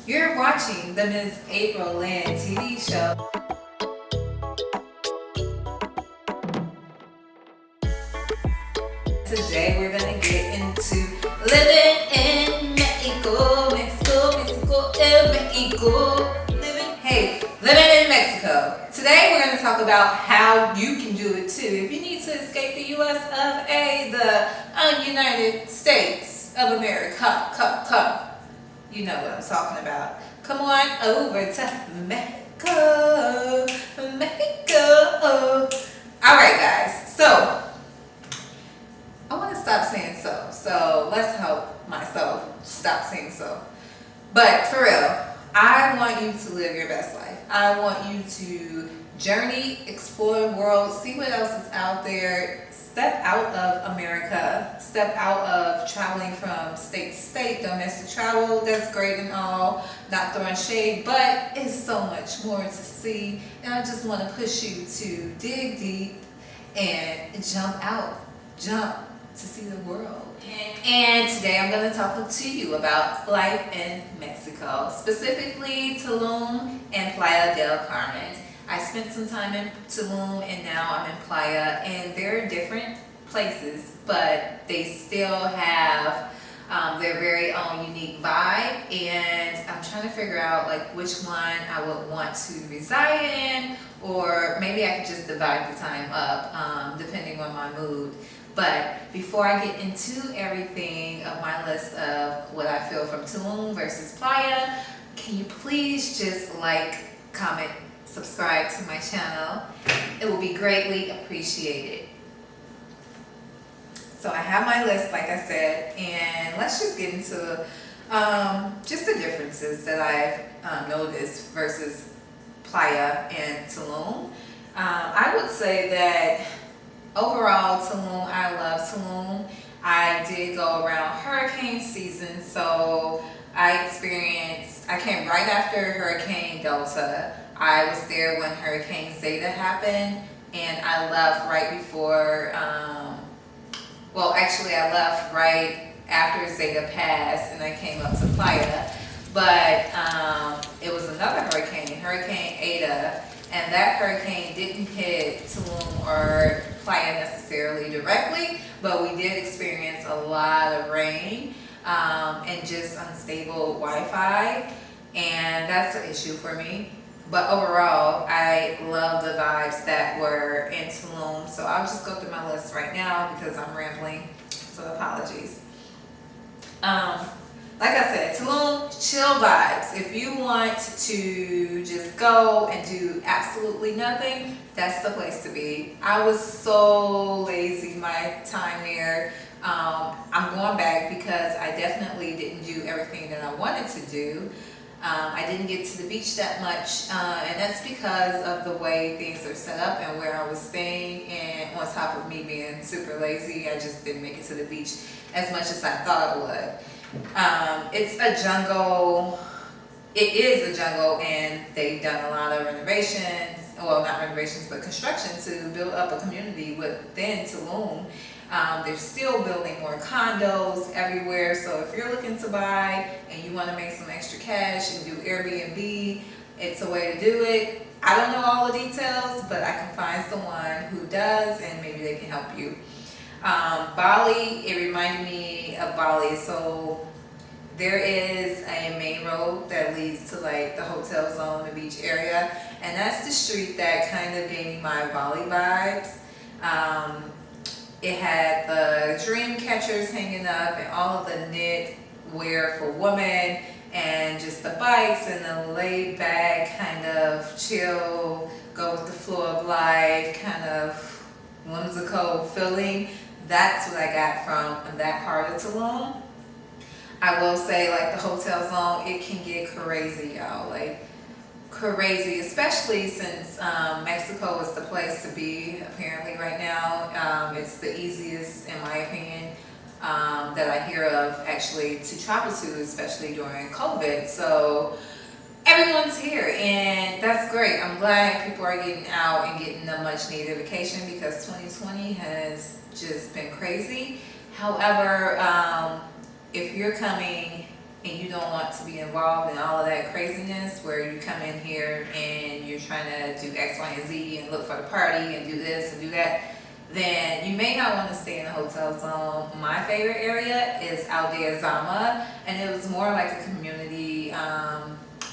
You're watching the Ms. April Lynn TV show. Today we're gonna get into living in Mexico, Mexico. Living in Mexico. Today we're gonna talk about how you can do it too. If you need to escape the U.S. of A., the United States of America, come. You know what I'm talking about. Come on over to Mexico, Mexico. All right, guys. So I want to stop saying so. So let's help myself stop saying so. But for real, I want you to live your best life. I want you to journey, explore the world, see what else is out there. Step out of America. Step out of traveling from state to state. Domestic travel, that's great and all. Not throwing shade, but it's so much more to see. And I just want to push you to dig deep and jump out. Jump to see the world. And today I'm going to talk to you about life in Mexico, specifically Tulum and Playa del Carmen. I spent some time in Tulum and now I'm in Playa, and they're different places, but they still have their very own unique vibe, and I'm trying to figure out like which one I would want to reside in, or maybe I could just divide the time up depending on my mood. But before I get into everything of my list of what I feel from Tulum versus Playa, can you please just like, comment, subscribe to my channel? It will be greatly appreciated. So I have my list, like I said, and let's just get into just the differences that I've noticed versus Playa and Tulum. I would say that overall, Tulum, I love Tulum. I did go around hurricane season, so I came right after Hurricane Delta. I was there when Hurricane Zeta happened, and I left right before, I left right after Zeta passed, and I came up to Playa. But it was another hurricane, Hurricane Eta, and that hurricane didn't hit Tulum or Playa necessarily directly, but we did experience a lot of rain and just unstable Wi-Fi, and that's an issue for me. But overall, I love the vibes that were in Tulum, so I'll just go through my list right now because I'm rambling, so apologies. Like I said, Tulum, chill vibes. If you want to just go and do absolutely nothing, that's the place to be. I was so lazy my time there. I'm going back because I definitely didn't do everything that I wanted to do. I didn't get to the beach that much, and that's because of the way things are set up and where I was staying, and on top of me being super lazy, I just didn't make it to the beach as much as I thought I would. It's a jungle. It is a jungle, and they've done a lot of renovations. Well, not renovations, but construction to build up a community within Tulum. They're still building more condos everywhere. So if you're looking to buy and you want to make some extra cash and do Airbnb, it's a way to do it. I don't know all the details, but I can find someone who does, and maybe they can help you. Bali, it reminded me of Bali. So there is a main road that leads to like the hotel zone, the beach area, and that's the street that kind of gave me my Bali vibes. It had the dream catchers hanging up and all of the knit wear for women, and just the bikes and the laid back kind of chill, go with the flow of life, kind of whimsical feeling. That's what I got from that part of Tulum. I will say, like, the hotel zone, it can get crazy, y'all. Like, crazy, especially since Mexico is the place to be apparently right now. It's the easiest, in my opinion, that I hear of actually to travel to, especially during COVID. So everyone's here, and that's great. I'm glad people are getting out and getting a much needed vacation, because 2020 has just been crazy. However, if you're coming and you don't want to be involved in all of that craziness where you come in here and you're trying to do X, Y, and Z and look for the party and do this and do that, then you may not want to stay in a hotel zone. My favorite area is Aldea Zama, and it was more like a community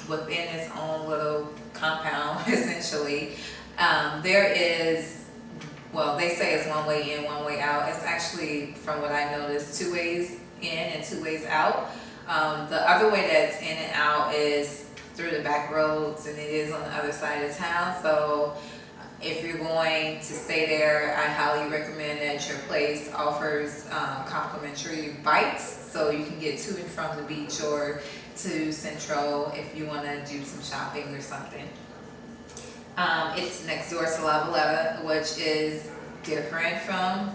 within its own little compound, essentially. There is, well, they say it's one way in, one way out. It's actually, from what I noticed, 2 ways in and 2 ways out. The other way that's in and out is through the back roads, and it is on the other side of town. So if you're going to stay there, I highly recommend that your place offers complimentary bikes, so you can get to and from the beach or to Central if you want to do some shopping or something. It's next door to La Valletta, which is different from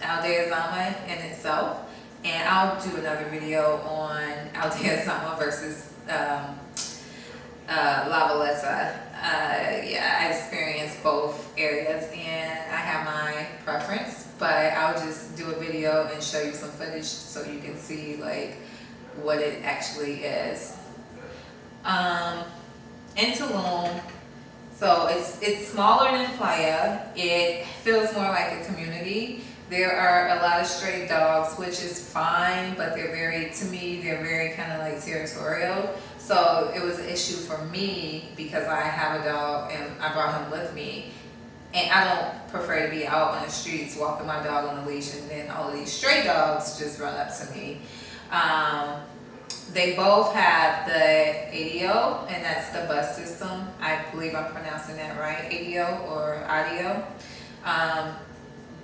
Aldea Zama in itself. And I'll do another video on Aldea Zama versus La Valletta. Yeah, I experienced both areas and I have my preference, but I'll just do a video and show you some footage so you can see like what it actually is. In Tulum, so it's smaller than Playa. It feels more like a community. There are a lot of stray dogs, which is fine, but they're very, to me, they're very kind of like territorial. So it was an issue for me because I have a dog and I brought him with me. And I don't prefer to be out on the streets walking my dog on a leash and then all of these stray dogs just run up to me. They both have the ADO, and that's the bus system. I believe I'm pronouncing that right, ADO or audio.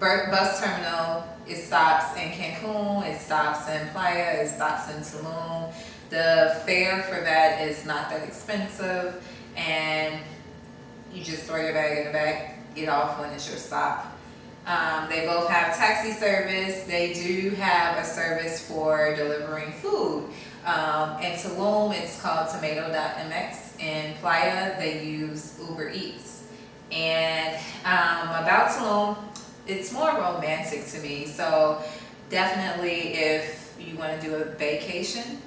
Bus terminal, it stops in Cancun, it stops in Playa, it stops in Tulum. The fare for that is not that expensive, and you just throw your bag in the back, get off when it's your stop. They both have taxi service. They do have a service for delivering food. In Tulum, it's called Tomato.mx. In Playa, they use Uber Eats. And about Tulum, it's more romantic to me. So definitely if you want to do a vacation,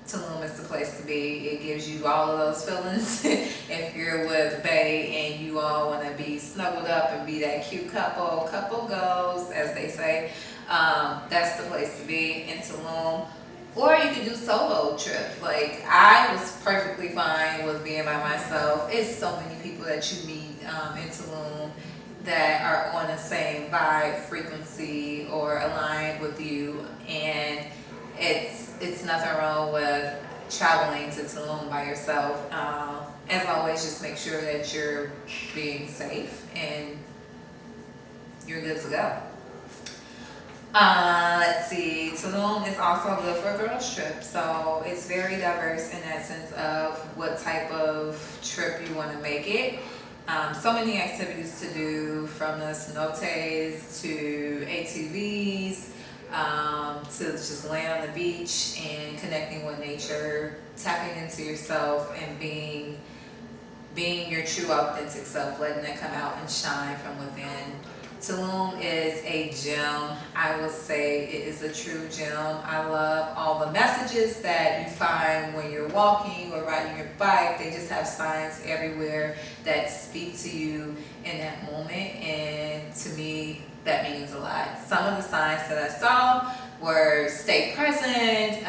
Tulum is the place to be. It gives you all of those feelings. If you're with Bae and you all want to be snuggled up and be that cute couple goes, as they say, that's the place to be in Tulum. Or you could do solo trip. Like, I was perfectly fine with being by myself. It's so many people that you meet in Tulum that are on the same vibe, frequency, or aligned with you, and it's nothing wrong with traveling to Tulum by yourself. As always, just make sure that you're being safe and you're good to go. Let's see, Tulum is also good for a girls trip, so it's very diverse in that sense of what type of trip you want to make it. So many activities to do, from the cenotes to ATVs, to just laying on the beach and connecting with nature, tapping into yourself and being your true authentic self, letting it come out and shine from within. Tulum is a gem. I would say it is a true gem. I love all the messages that you find when you're walking or riding your bike. They just have signs everywhere that speak to you in that moment, and to me, that means a lot. Some of the signs that I saw were stay present,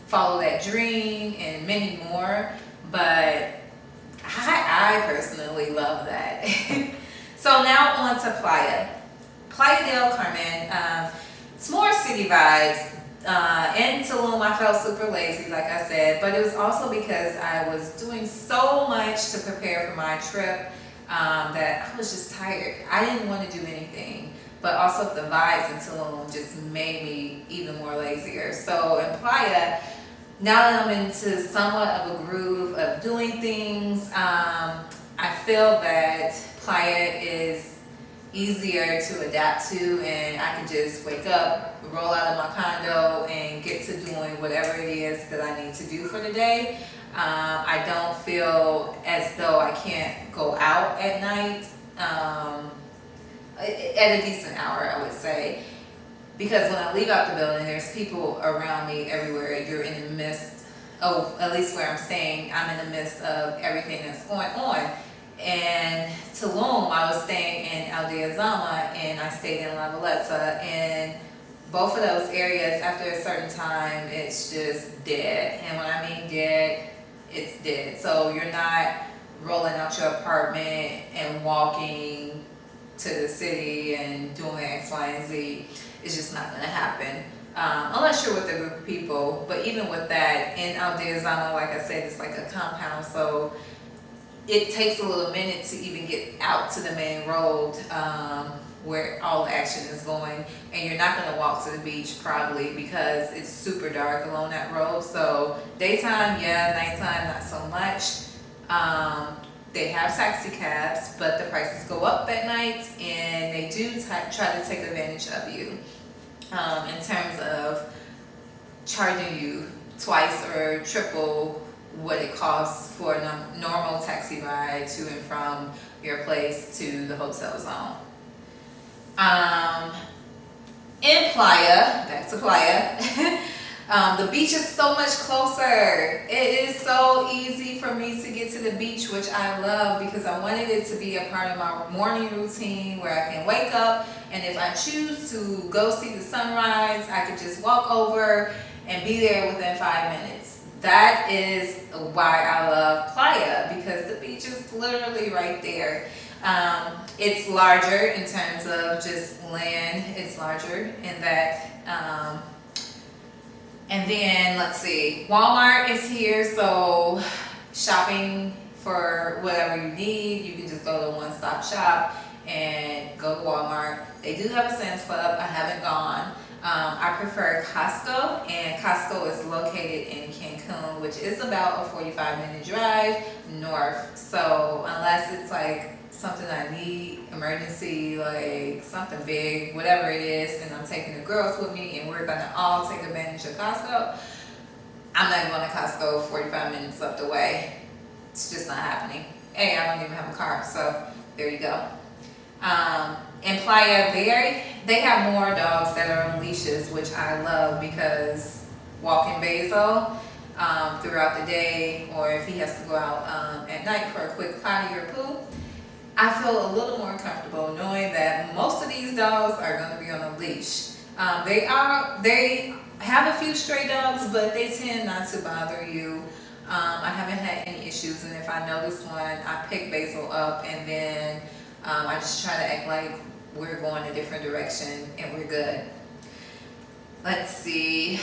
follow that dream, and many more, but I personally love that. So now on to Playa. Playa del Carmen, it's more city vibes. In Tulum, I felt super lazy, like I said, but it was also because I was doing so much to prepare for my trip that I was just tired. I didn't want to do anything, but also the vibes in Tulum just made me even more lazier. So in Playa, now that I'm into somewhat of a groove of doing things, I feel that Playa is easier to adapt to, and I can just wake up, roll out of my condo, and get to doing whatever it is that I need to do for the day. I don't feel as though I can't go out at night at a decent hour, I would say. because when I leave out the building, there's people around me everywhere. You're in the midst, oh, at least where I'm staying, I'm in the midst of everything that's going on. And Tulum, I was staying in Al Zama, and I stayed in La Valletta, and both of those areas, after a certain time, it's just dead. And when I mean dead, it's dead. So you're not rolling out your apartment and walking to the city and doing X, Y, and Z. It's just not gonna happen. Unless you're with a group of people. But even with that, in Al Zama, like I said, it's like a compound. So it takes a little minute to even get out to the main road, where all the action is going, and you're not going to walk to the beach probably because it's super dark along that road. So daytime, yeah, nighttime, not so much. They have taxi cabs, but the prices go up at night, and they do try to take advantage of you, in terms of charging you twice or triple what it costs for a normal taxi ride to and from your place to the hotel zone. In Playa, back to Playa, the beach is so much closer. It is so easy for me to get to the beach, which I love because I wanted it to be a part of my morning routine where I can wake up, and if I choose to go see the sunrise, I could just walk over and be there within 5 minutes. That is why I love Playa, because the beach is literally right there. It's larger in terms of just land. It's larger in that. And then let's see, Walmart is here, so shopping for whatever you need, you can just go to one stop shop and go to Walmart. They do have a Sam's Club. I haven't gone. I prefer Costco, and Costco is located in Cancun, which is about a 45-minute drive north. So unless it's like something I need, emergency, like something big, whatever it is, and I'm taking the girls with me and we're gonna all take advantage of Costco, I'm not going to Costco 45 minutes up the way. It's just not happening. Hey, I don't even have a car, so there you go. In Playa, they have more dogs that are on leashes, which I love because walking Basil throughout the day, or if he has to go out at night for a quick potty or poo, I feel a little more comfortable knowing that most of these dogs are going to be on a leash. They have a few stray dogs, but they tend not to bother you. I haven't had any issues, and if I notice one, I pick Basil up, and then I just try to act like we're going a different direction and we're good. Let's see.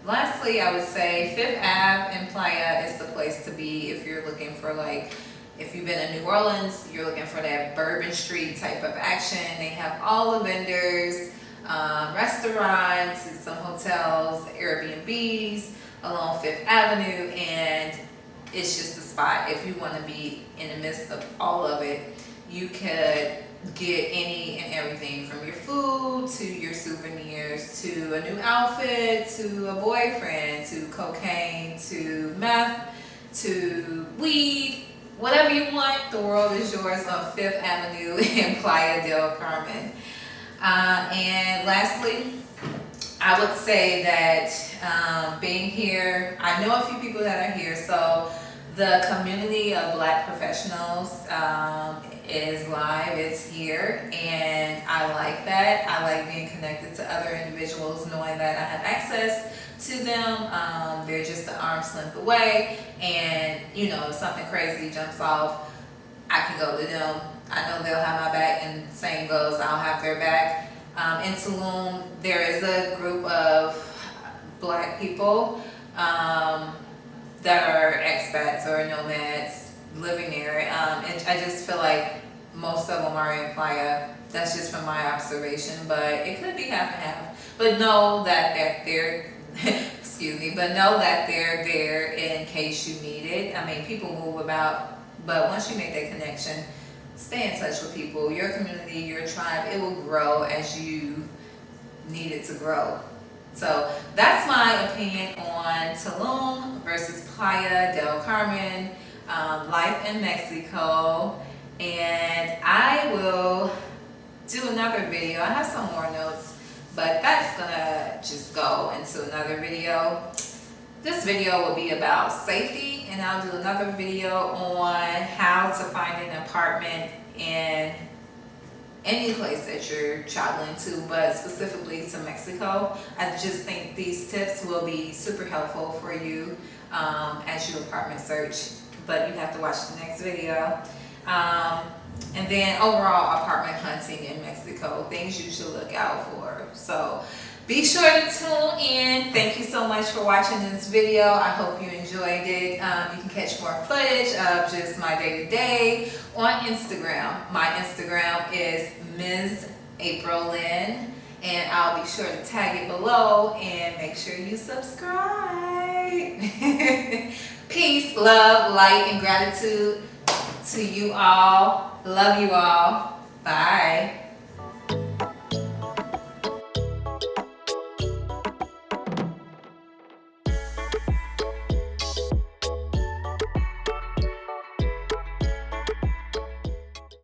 Lastly, I would say Fifth Ave in Playa is the place to be if you're looking for, like, if you've been in New Orleans, you're looking for that Bourbon Street type of action. They have all the vendors, restaurants, some hotels, Airbnbs along Fifth Avenue, and it's just a spot. If you want to be in the midst of all of it, you could get any and everything from your food to your souvenirs to a new outfit to a boyfriend to cocaine to meth to weed. Whatever you want, the world is yours on Fifth Avenue in Playa del Carmen. And lastly, I would say that being here, I know a few people that are here, so the community of Black professionals is live, it's here, and I like that. I like being connected to other individuals, knowing that I have access to them. They're just an arm's length away, and you know, if something crazy jumps off, I can go to them. I know they'll have my back, and same goes, I'll have their back. In Tulum, there is a group of Black people that are expats or nomads living there, and I just feel like most of them are in Playa. That's just from my observation, but it could be half and half. But know that they're excuse me, but know that they're there in case you need it. I mean, people move about, but once you make that connection, stay in touch with people. Your community, your tribe, it will grow as you need it to grow. So that's my opinion on Tulum versus Playa del Carmen, life in Mexico. And I will do another video. I have some more notes, but that's gonna just go into another video. This video will be about safety, and I'll do another video on how to find an apartment in any place that you're traveling to, but specifically to Mexico. I just think these tips will be super helpful for you as you apartment search, but you have to watch the next video. And then overall apartment hunting in Mexico, things you should look out for. So be sure to tune in. Thank you so much for watching this video. I hope you enjoyed it. You can catch more footage of just my day-to-day on Instagram. My Instagram is Ms. April Lynn, and I'll be sure to tag it below and make sure you subscribe. Peace, love, light, and gratitude to you all. Love you all. Bye.